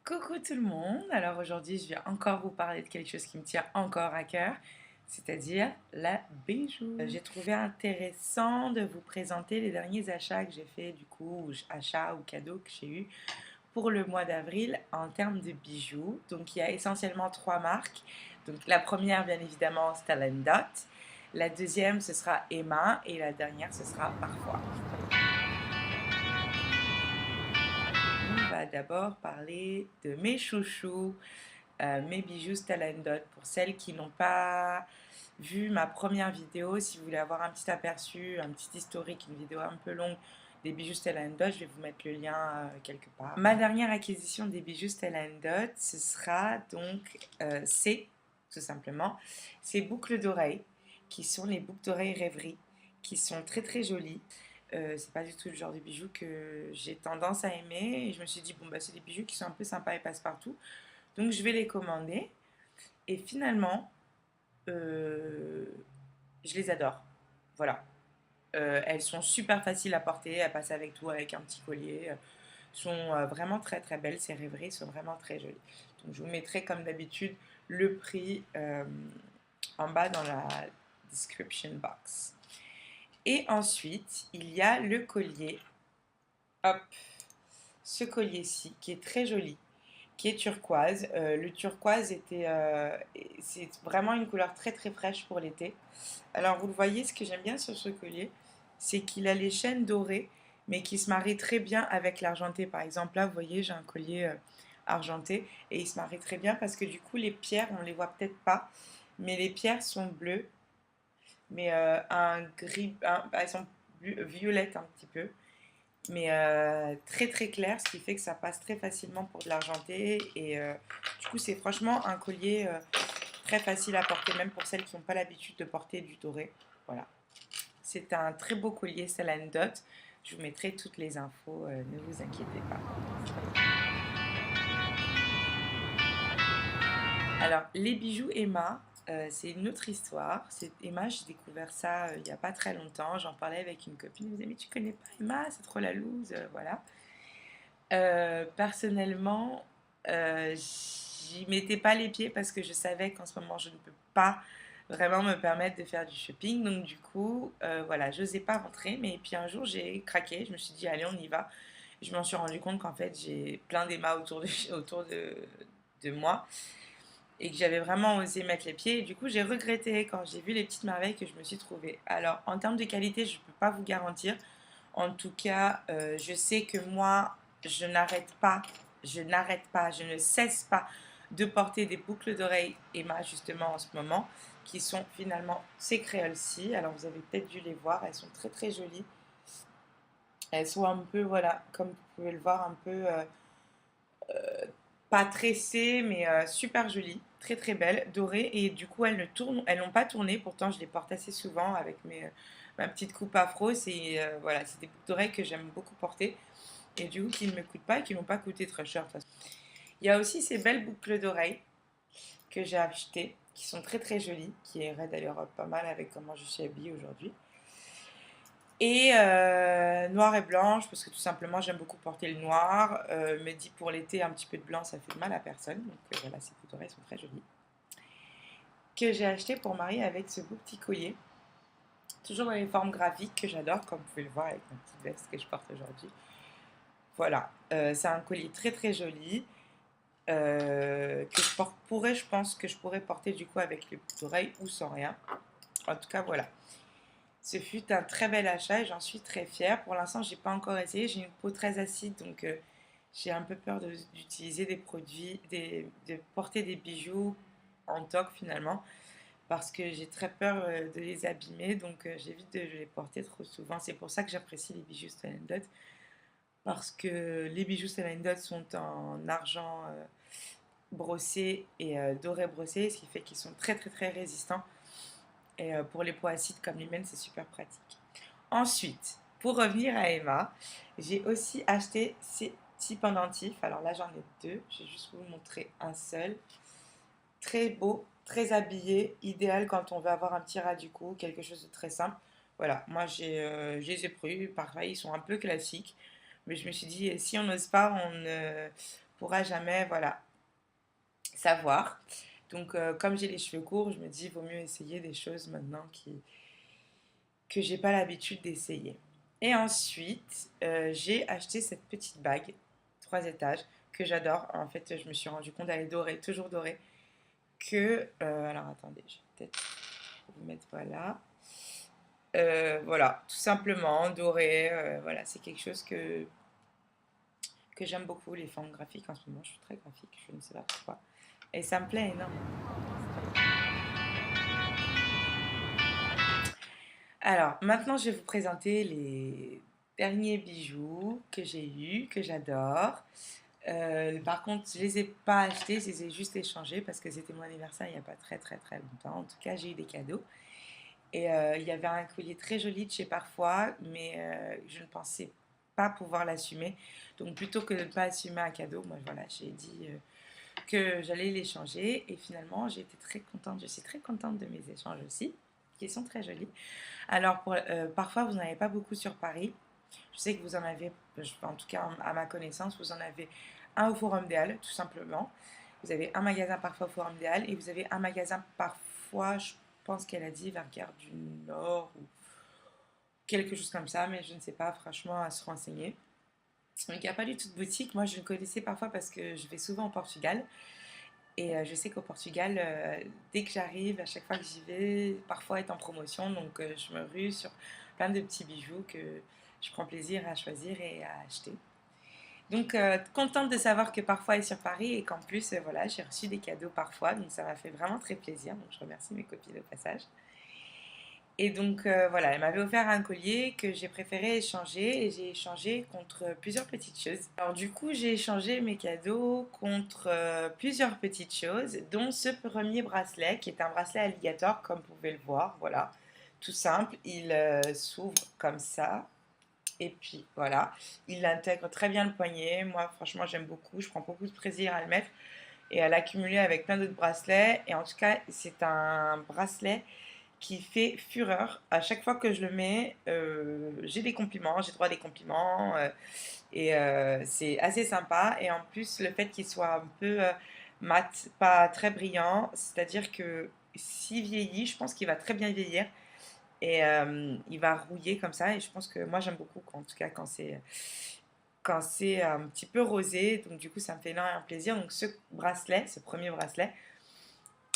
Coucou tout le monde, alors aujourd'hui je vais encore vous parler de quelque chose qui me tient encore à cœur, c'est-à-dire la bijou. J'ai trouvé intéressant de vous présenter les derniers achats que j'ai fait du coup, ou achats ou cadeaux que j'ai eu pour le mois d'avril en termes de bijoux. Donc il y a essentiellement trois marques. Donc la première bien évidemment Stella Dot, la deuxième ce sera Emma et la dernière ce sera Parfois. On va d'abord parler de mes chouchous, mes bijoux Stella Dot. Pour celles qui n'ont pas vu ma première vidéo, si vous voulez avoir un petit aperçu, un petit historique, une vidéo un peu longue des bijoux Stella Dot, je vais vous mettre le lien quelque part. Ma dernière acquisition des bijoux Stella Dot, ce sera donc tout simplement, ces boucles d'oreilles, qui sont les boucles d'oreilles rêverie, qui sont très très jolies. C'est pas du tout le genre de bijoux que j'ai tendance à aimer et je me suis dit bon bah c'est des bijoux qui sont un peu sympas et passe-partout, donc je vais les commander et finalement je les adore, voilà. Elles sont super faciles à porter, elles passent avec tout, avec un petit collier, sont vraiment très très belles, ces rêveries sont vraiment très jolies. Donc je vous mettrai comme d'habitude le prix en bas dans la description box. Et ensuite, il y a le collier. Hop, ce collier-ci qui est très joli, qui est turquoise. Le turquoise c'est vraiment une couleur très très fraîche pour l'été. Alors vous le voyez, ce que j'aime bien sur ce collier, c'est qu'il a les chaînes dorées, mais qui se marient très bien avec l'argenté. Par exemple, là, vous voyez, j'ai un collier argenté et il se marie très bien parce que du coup, les pierres, on les voit peut-être pas, mais les pierres sont bleues, mais un gris, elles sont violettes un petit peu, mais très très clair, ce qui fait que ça passe très facilement pour de l'argenté. Et du coup, c'est franchement un collier très facile à porter, même pour celles qui n'ont pas l'habitude de porter du doré. Voilà. C'est un très beau collier Celine Dot. Je vous mettrai toutes les infos, ne vous inquiétez pas. Alors, les bijoux Emma, c'est une autre histoire. C'est Emma, j'ai découvert ça il n'y a pas très longtemps. J'en parlais avec une copine. Elle me disait, mais tu connais pas Emma, c'est trop la loose. Voilà. Personnellement, j'y mettais pas les pieds parce que je savais qu'en ce moment, je ne peux pas vraiment me permettre de faire du shopping. Donc, du coup, voilà, je n'osais pas rentrer. Mais puis un jour, j'ai craqué. Je me suis dit, allez, on y va. Je m'en suis rendu compte qu'en fait, j'ai plein d'Emma autour de moi et que j'avais vraiment osé mettre les pieds. Et du coup, j'ai regretté quand j'ai vu les petites merveilles que je me suis trouvée. Alors, en termes de qualité, je ne peux pas vous garantir. En tout cas, je sais que moi, je n'arrête pas, je ne cesse pas de porter des boucles d'oreilles Emma justement en ce moment, qui sont finalement ces créoles-ci. Alors vous avez peut-être dû les voir, elles sont très très jolies. Elles sont un peu, voilà, comme vous pouvez le voir, un peu pas tressées, mais super jolies, très très belles, dorées. Et du coup, elles n'ont pas tourné. Pourtant, je les porte assez souvent avec ma petite coupe afro. C'est voilà, c'est des boucles d'oreilles que j'aime beaucoup porter et du coup qui ne me coûtent pas et qui n'ont pas coûté très cher. Il y a aussi ces belles boucles d'oreilles que j'ai achetées, qui sont très très jolies, qui iraient d'ailleurs pas mal avec comment je suis habillée aujourd'hui. Et noir et blanche, parce que tout simplement j'aime beaucoup porter le noir. Me dit pour l'été, un petit peu de blanc, ça fait mal à personne. Donc voilà, ces boucles d'oreilles sont très jolies. Que j'ai acheté pour marier avec ce beau petit collier. Toujours dans les formes graphiques que j'adore, comme vous pouvez le voir avec ma petite veste que je porte aujourd'hui. Voilà, c'est un collier très très joli. Que je pense que je pourrais porter du coup avec les boucles d'oreilles ou sans rien. En tout cas, voilà. Ce fut un très bel achat et j'en suis très fière. Pour l'instant, j'ai pas encore essayé. J'ai une peau très acide, donc j'ai un peu peur d'utiliser des produits, de porter des bijoux en toc finalement, parce que j'ai très peur de les abîmer, donc j'évite de les porter trop souvent. C'est pour ça que j'apprécie les bijoux Stella Dot, parce que les bijoux Stella Dot sont en argent brossés et dorés brossés, ce qui fait qu'ils sont très très très résistants. Et pour les peaux acides comme l'hymen, c'est super pratique. Ensuite, pour revenir à Emma, j'ai aussi acheté ces petits pendentifs. Alors là, j'en ai deux. Je vais juste vous montrer un seul. Très beau, très habillé, idéal quand on veut avoir un petit ras du cou, quelque chose de très simple. Voilà, moi je les ai pris, pareil, ils sont un peu classiques. Mais je me suis dit, si on n'ose pas, pourra jamais, voilà, savoir. Donc, comme j'ai les cheveux courts, je me dis, il vaut mieux essayer des choses maintenant que j'ai pas l'habitude d'essayer. Et ensuite, j'ai acheté cette petite bague, 3 étages, que j'adore. En fait, je me suis rendu compte, elle est dorée, toujours dorée, que... alors, attendez, je vais peut-être vous mettre, voilà. Voilà, tout simplement, doré, voilà, c'est quelque chose que j'aime beaucoup, les formes graphiques en ce moment. Je suis très graphique, je ne sais pas pourquoi. Et ça me plaît énormément. Alors, maintenant, je vais vous présenter les derniers bijoux que j'ai eus, que j'adore. Par contre, je les ai pas achetés, je les ai juste échangés parce que c'était mon anniversaire il n'y a pas très très très longtemps. En tout cas, j'ai eu des cadeaux. Et il y avait un collier très joli de chez Parfois, mais je ne pensais pas pouvoir l'assumer. Donc plutôt que de ne pas assumer un cadeau, moi voilà, j'ai dit que j'allais l'échanger. Et finalement, j'ai été très contente. Je suis très contente de mes échanges aussi, qui sont très jolis. Alors Parfois, vous n'en avez pas beaucoup sur Paris. Je sais que vous en avez, en tout cas à ma connaissance, vous en avez un au Forum des Halles, tout simplement. Vous avez un magasin Parfois au Forum des Halles et vous avez un magasin Parfois, je pense qu'elle a dit, vers Gare du Nord ou quelque chose comme ça, mais je ne sais pas, franchement, à se renseigner. Donc il n'y a pas du tout de boutique. Moi, je le connaissais Parfois parce que je vais souvent au Portugal. Et je sais qu'au Portugal, dès que j'arrive, à chaque fois que j'y vais, Parfois est en promotion. Donc je me rue sur plein de petits bijoux que je prends plaisir à choisir et à acheter. Donc contente de savoir que Parfois est sur Paris et qu'en plus, voilà, j'ai reçu des cadeaux Parfois. Donc ça m'a fait vraiment très plaisir. Donc je remercie mes copines au passage. Et donc voilà, elle m'avait offert un collier que j'ai préféré échanger et j'ai échangé contre plusieurs petites choses. Alors du coup, j'ai échangé mes cadeaux contre plusieurs petites choses, dont ce premier bracelet qui est un bracelet alligator comme vous pouvez le voir, voilà, tout simple, il s'ouvre comme ça. Et puis voilà, il intègre très bien le poignet. Moi, franchement, j'aime beaucoup. Je prends beaucoup de plaisir à le mettre et à l'accumuler avec plein d'autres bracelets. Et en tout cas, c'est un bracelet qui fait fureur. À chaque fois que je le mets, j'ai des compliments, j'ai droit à des compliments. Et c'est assez sympa. Et en plus, le fait qu'il soit un peu mat, pas très brillant, c'est-à-dire que s'il vieillit, je pense qu'il va très bien vieillir. Et il va rouiller comme ça. Et je pense que moi, j'aime beaucoup, en tout cas, quand c'est un petit peu rosé. Donc, du coup, ça me fait énormément plaisir. Donc, ce bracelet, ce premier bracelet,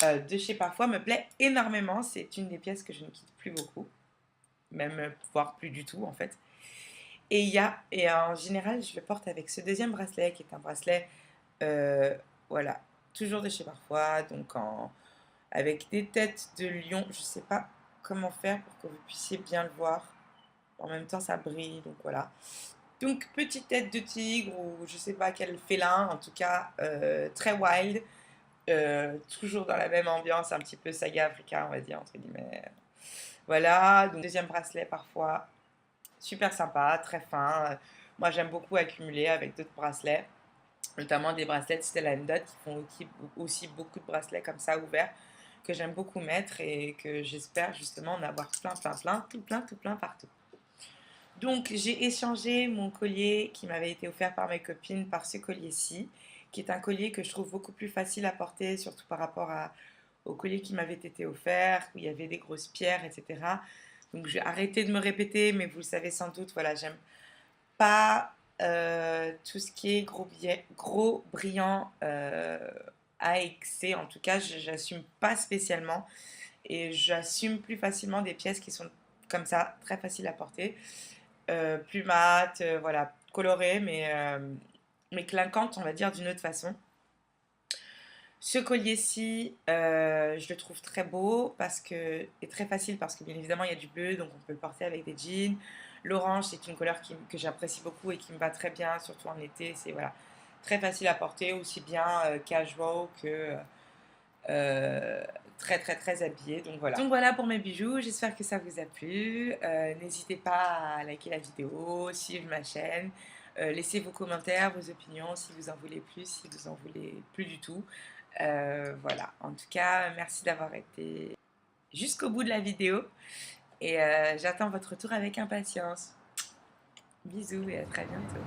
de chez Parfois me plaît énormément. C'est une des pièces que je ne quitte plus beaucoup, même voire plus du tout en fait. Et en général, je le porte avec ce deuxième bracelet qui est un bracelet, euh, voilà, toujours de chez Parfois, donc avec des têtes de lion. Je sais pas comment faire pour que vous puissiez bien le voir. En même temps, ça brille, donc voilà. Donc petite tête de tigre ou je sais pas quel félin, en tout cas très wild. Toujours dans la même ambiance, un petit peu saga africain, on va dire, entre guillemets. Voilà, donc deuxième bracelet Parfois, super sympa, très fin. Moi, j'aime beaucoup accumuler avec d'autres bracelets, notamment des bracelets de Stella Dot qui font aussi beaucoup de bracelets comme ça ouverts, que j'aime beaucoup mettre et que j'espère justement en avoir plein, plein, plein, tout plein partout. Donc, j'ai échangé mon collier qui m'avait été offert par mes copines par ce collier-ci, qui est un collier que je trouve beaucoup plus facile à porter, surtout par rapport au collier qui m'avait été offert, où il y avait des grosses pierres, etc. Donc, j'ai arrêté de me répéter, mais vous le savez sans doute, voilà, j'aime pas tout ce qui est gros brillant à excès. En tout cas, j'assume pas spécialement et j'assume plus facilement des pièces qui sont comme ça, très faciles à porter. Plus mat, voilà, colorée, mais clinquante, on va dire, d'une autre façon. Ce collier-ci, je le trouve très beau et très facile parce que bien évidemment il y a du bleu, donc on peut le porter avec des jeans. L'orange, c'est une couleur que j'apprécie beaucoup et qui me va très bien, surtout en été. C'est voilà, très facile à porter, aussi bien casual que euh, très très très habillé. Donc voilà pour mes bijoux, j'espère que ça vous a plu. N'hésitez pas à liker la vidéo, suivre ma chaîne, laissez vos commentaires, vos opinions, si vous en voulez plus, si vous en voulez plus du tout. Voilà, en tout cas, merci d'avoir été jusqu'au bout de la vidéo et j'attends votre retour avec impatience. Bisous et à très bientôt.